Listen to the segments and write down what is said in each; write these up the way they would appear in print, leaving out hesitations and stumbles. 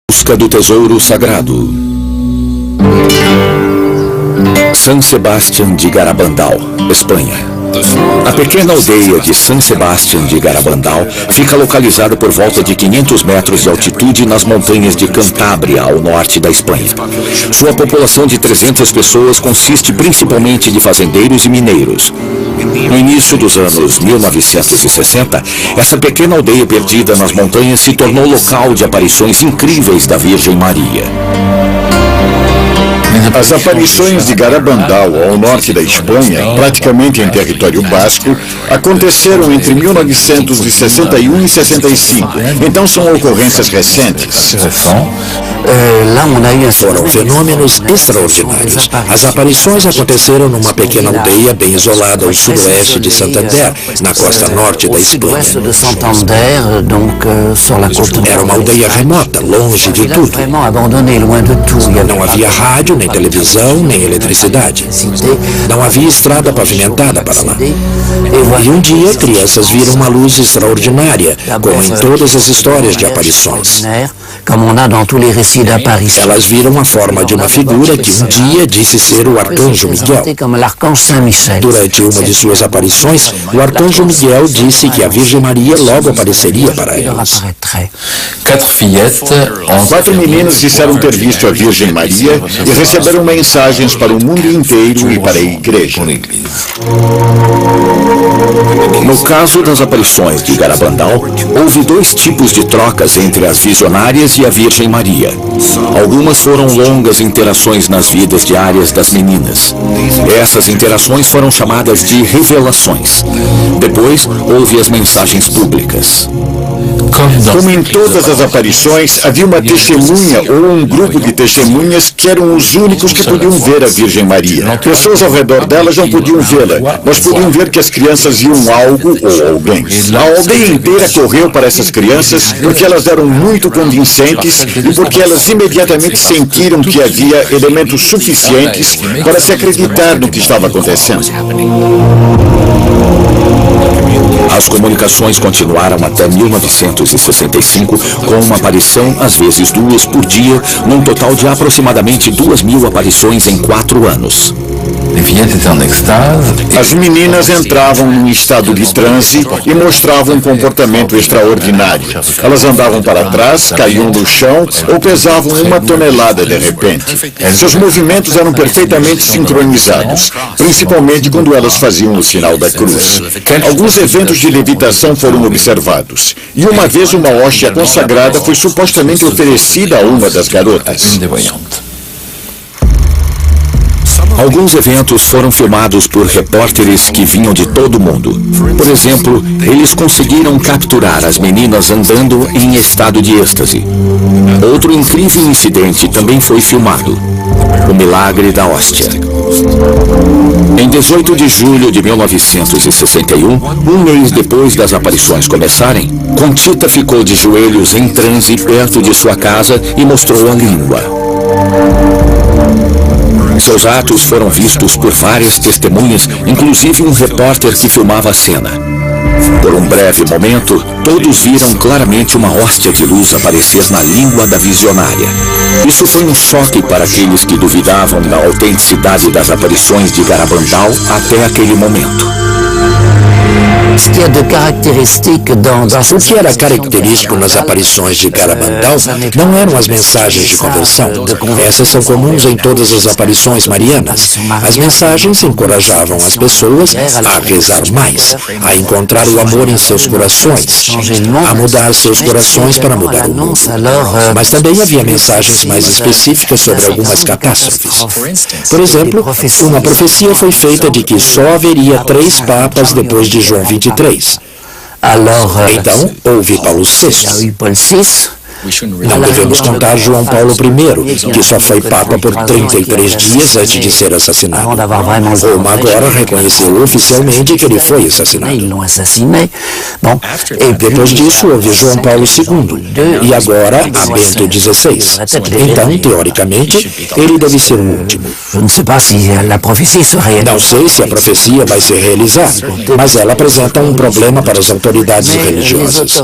Busca do tesouro sagrado. San Sebastián de Garabandal, Espanha. A pequena aldeia de San Sebastián de Garabandal fica localizada por volta de 500 metros de altitude nas montanhas de Cantábria, ao norte da Espanha. Sua população de 300 pessoas consiste principalmente de fazendeiros e mineiros. No início dos anos 1960, essa pequena aldeia perdida nas montanhas se tornou local de aparições incríveis da Virgem Maria. As aparições de Garabandal, ao norte da Espanha, praticamente em território basco, aconteceram entre 1961 e 65. Então são ocorrências recentes. Foram fenômenos extraordinários. As aparições aconteceram numa pequena aldeia bem isolada ao sudoeste de Santander, na costa norte da Espanha. Era uma aldeia remota, longe de tudo. Não havia rádio, nem televisão, nem eletricidade. Não havia estrada pavimentada para lá. E um dia, crianças viram uma luz extraordinária, como em todas as histórias de aparições. Elas viram a forma de uma figura que um dia disse ser o Arcanjo Miguel. Durante uma de suas aparições, o Arcanjo Miguel disse que a Virgem Maria logo apareceria para elas. 4 meninos disseram ter visto a Virgem Maria e receberam mensagens para o mundo inteiro e para a igreja. No caso das aparições de Garabandal, houve 2 tipos de trocas entre as visionárias e a Virgem Maria. Algumas foram longas interações nas vidas diárias das meninas. Essas interações foram chamadas de revelações. Depois, houve as mensagens públicas. Como em todas as aparições, havia uma testemunha ou um grupo de testemunhas que eram os únicos que podiam ver a Virgem Maria. Pessoas ao redor delas não podiam vê-la, mas podiam ver que as crianças viam algo ou alguém. A aldeia inteira correu para essas crianças porque elas eram muito convincentes e porque elas imediatamente sentiram que havia elementos suficientes para se acreditar no que estava acontecendo. As comunicações continuaram até 1965, com uma aparição, às vezes 2 por dia, num total de aproximadamente 2.000 aparições em 4 anos. As meninas entravam num estado de transe e mostravam um comportamento extraordinário. Elas andavam para trás, caíam no chão ou pesavam 1 tonelada de repente. Seus movimentos eram perfeitamente sincronizados, principalmente quando elas faziam o sinal da cruz. Alguns eventos de levitação foram observados, e uma vez uma hóstia consagrada foi supostamente oferecida a uma das garotas. Alguns eventos foram filmados por repórteres que vinham de todo o mundo. Por exemplo, eles conseguiram capturar as meninas andando em estado de êxtase. Outro incrível incidente também foi filmado: o milagre da hóstia. Em 18 de julho de 1961, um mês depois das aparições começarem, Conchita ficou de joelhos em transe perto de sua casa e mostrou a língua. Seus atos foram vistos por várias testemunhas, inclusive um repórter que filmava a cena. Por um breve momento, todos viram claramente uma hóstia de luz aparecer na língua da visionária. Isso foi um choque para aqueles que duvidavam da autenticidade das aparições de Garabandal até aquele momento. O que era característico nas aparições de Garabandal não eram as mensagens de conversão. Essas são comuns em todas as aparições marianas. As mensagens encorajavam as pessoas a rezar mais, a encontrar o amor em seus corações, a mudar seus corações para mudar o mundo. Mas também havia mensagens mais específicas sobre algumas catástrofes. Por exemplo, uma profecia foi feita de que só haveria 3 papas depois de João 23. Então, houve Paulo VI. Não devemos contar João Paulo I, que só foi Papa por 33 dias antes de ser assassinado. Roma agora reconheceu oficialmente que ele foi assassinado. Depois disso, houve João Paulo II e agora a Bento XVI. Então, teoricamente, ele deve ser o último. Não sei se a profecia vai ser realizada, mas ela apresenta um problema para as autoridades religiosas.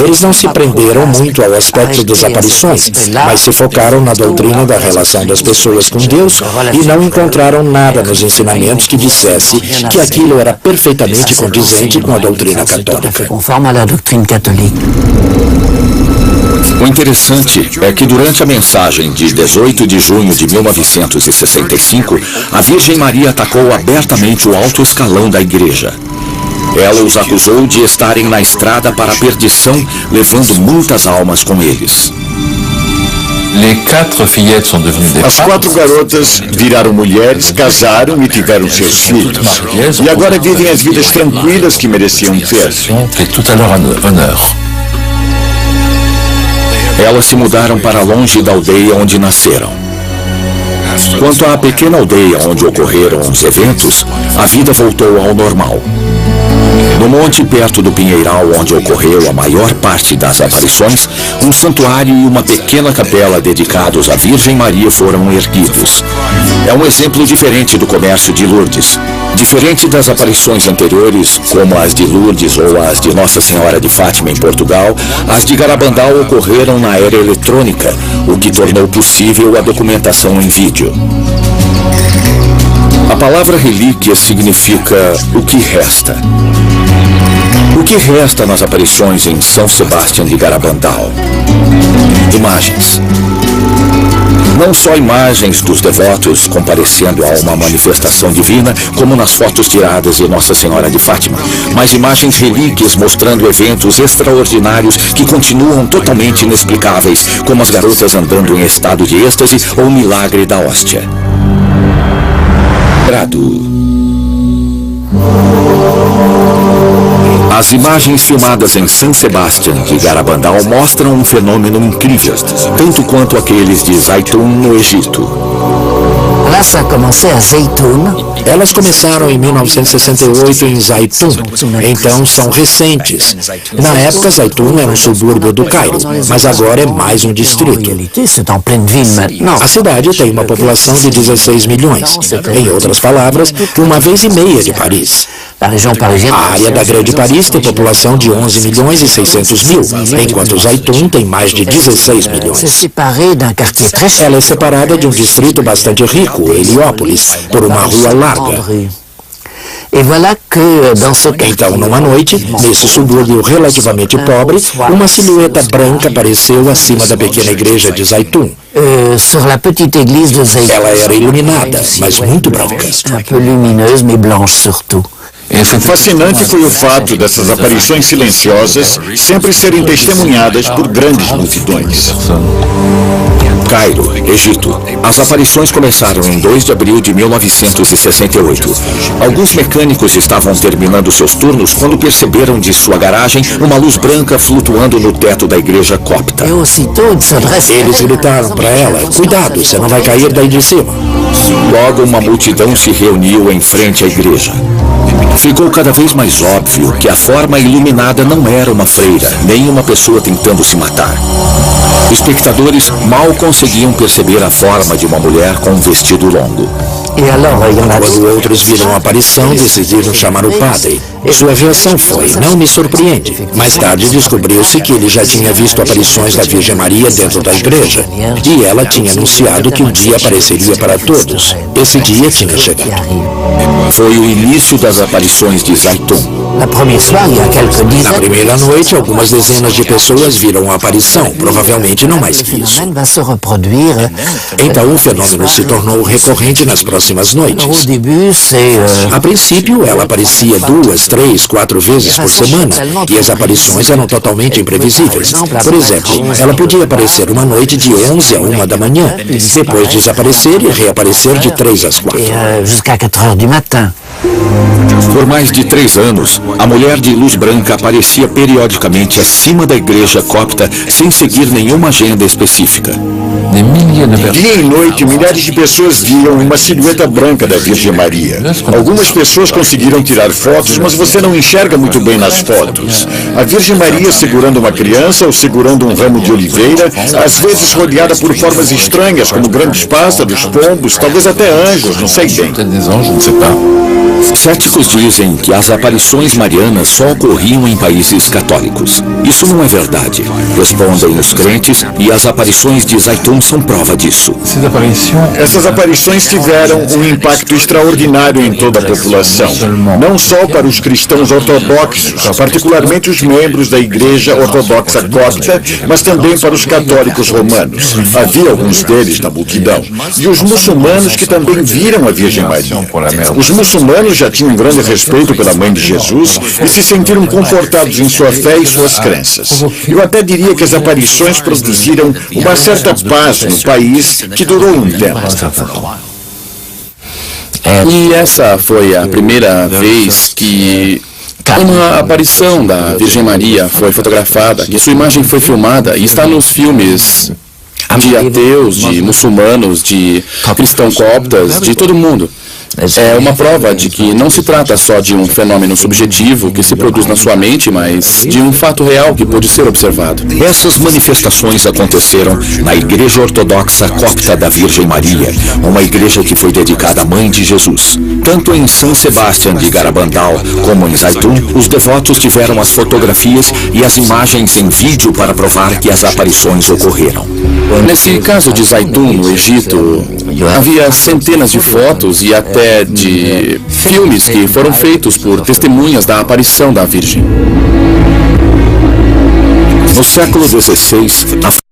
Eles não se prenderam muito ao aspecto das aparições, mas se focaram na doutrina da relação das pessoas com Deus e não encontraram nada nos ensinamentos que dissesse que aquilo era perfeitamente condizente com a doutrina católica. O interessante é que durante a mensagem de 18 de junho de 1965, a Virgem Maria atacou abertamente o alto escalão da igreja. Ela os acusou de estarem na estrada para a perdição, levando muitas almas com eles. As 4 garotas viraram mulheres, casaram e tiveram seus filhos. E agora vivem as vidas tranquilas que mereciam ter. Elas se mudaram para longe da aldeia onde nasceram. Quanto à pequena aldeia onde ocorreram os eventos, a vida voltou ao normal. No monte perto do Pinheiral, onde ocorreu a maior parte das aparições, um santuário e uma pequena capela dedicados à Virgem Maria foram erguidos. É um exemplo diferente do comércio de Lourdes. Diferente das aparições anteriores, como as de Lourdes ou as de Nossa Senhora de Fátima em Portugal, as de Garabandal ocorreram na era eletrônica, o que tornou possível a documentação em vídeo. A palavra relíquia significa o que resta. O que resta nas aparições em São Sebastião de Garabandal? Imagens. Não só imagens dos devotos comparecendo a uma manifestação divina, como nas fotos tiradas de Nossa Senhora de Fátima, mas imagens relíquias mostrando eventos extraordinários que continuam totalmente inexplicáveis, como as garotas andando em estado de êxtase ou o milagre da hóstia. As imagens filmadas em São Sebastião de Garabandal mostram um fenômeno incrível, tanto quanto aqueles de Zaytun no Egito. Elas começaram em 1968 em Zaytun, então são recentes. Na época, Zaytun era um subúrbio do Cairo, mas agora é mais um distrito. A cidade tem uma população de 16 milhões. Em outras palavras, 1,5 vezes de Paris. A área da Grande Paris tem população de 11 milhões e 600 mil, enquanto Zaytun tem mais de 16 milhões. Ela é separada de um distrito bastante rico, Heliópolis, por uma rua larga. Então, numa noite, nesse subúrbio relativamente pobre, uma silhueta branca apareceu acima da pequena igreja de Zaytun. Ela era iluminada, mas muito branca. Fascinante foi o fato dessas aparições silenciosas sempre serem testemunhadas por grandes multidões. Cairo, Egito. As aparições começaram em 2 de abril de 1968. Alguns mecânicos estavam terminando seus turnos quando perceberam de sua garagem uma luz branca flutuando no teto da igreja copta. Eles gritaram para ela: "Cuidado, você não vai cair daí de cima." Logo, uma multidão se reuniu em frente à igreja. Ficou cada vez mais óbvio que a forma iluminada não era uma freira, nem uma pessoa tentando se matar. Espectadores mal conseguiam perceber a forma de uma mulher com um vestido longo. Quando outros viram a aparição, decidiram chamar o padre. Sua reação foi: "Não me surpreende." Mais tarde descobriu-se que ele já tinha visto aparições da Virgem Maria dentro da igreja. E ela tinha anunciado que um dia apareceria para todos. Esse dia tinha chegado. Foi o início das aparições de Zaytun. Na primeira noite, algumas dezenas de pessoas viram a aparição, provavelmente não mais que isso. Então o fenômeno se tornou recorrente nas próximas noites. A princípio, ela aparecia 2, 3, 4 vezes por semana, e as aparições eram totalmente imprevisíveis. Por exemplo, ela podia aparecer uma noite de 11 a 1 da manhã, depois desaparecer e reaparecer de 3 às 4. Por mais de 3 anos, a mulher de luz branca aparecia periodicamente acima da igreja copta, sem seguir nenhuma agenda específica. Dia e noite, milhares de pessoas viam uma silhueta branca da Virgem Maria. Algumas pessoas conseguiram tirar fotos, mas você não enxerga muito bem nas fotos. A Virgem Maria segurando uma criança ou segurando um ramo de oliveira, às vezes rodeada por formas estranhas, como grandes pássaros, pombos, talvez até anjos, não sei bem. Céticos dizem que as aparições marianas só ocorriam em países católicos. Isso não é verdade, respondem os crentes, e as aparições de Zaytun são prova disso. Essas aparições tiveram um impacto extraordinário em toda a população, não só para os cristãos ortodoxos, particularmente os membros da Igreja Ortodoxa Copta, mas também para os católicos romanos. Havia alguns deles na multidão, e os muçulmanos que também viram a Virgem Maria. Os muçulmanos já tinham um grande respeito pela mãe de Jesus e se sentiram confortados em sua fé e suas crenças. Eu até diria que as aparições produziram uma certa paz no país que durou um tempo. E essa foi a primeira vez que uma aparição da Virgem Maria foi fotografada, que sua imagem foi filmada e está nos filmes de ateus, de muçulmanos, de cristãos coptas, de todo mundo. É uma prova de que não se trata só de um fenômeno subjetivo que se produz na sua mente, mas de um fato real que pôde ser observado. Essas manifestações aconteceram na Igreja Ortodoxa Copta da Virgem Maria, uma igreja que foi dedicada à mãe de Jesus. Tanto em San Sebastián de Garabandal como em Zaytun, os devotos tiveram as fotografias e as imagens em vídeo para provar que as aparições ocorreram. Nesse caso de Zaytun, no Egito, havia centenas de fotos e até de filmes que foram feitos por testemunhas da aparição da Virgem. No século XVI, a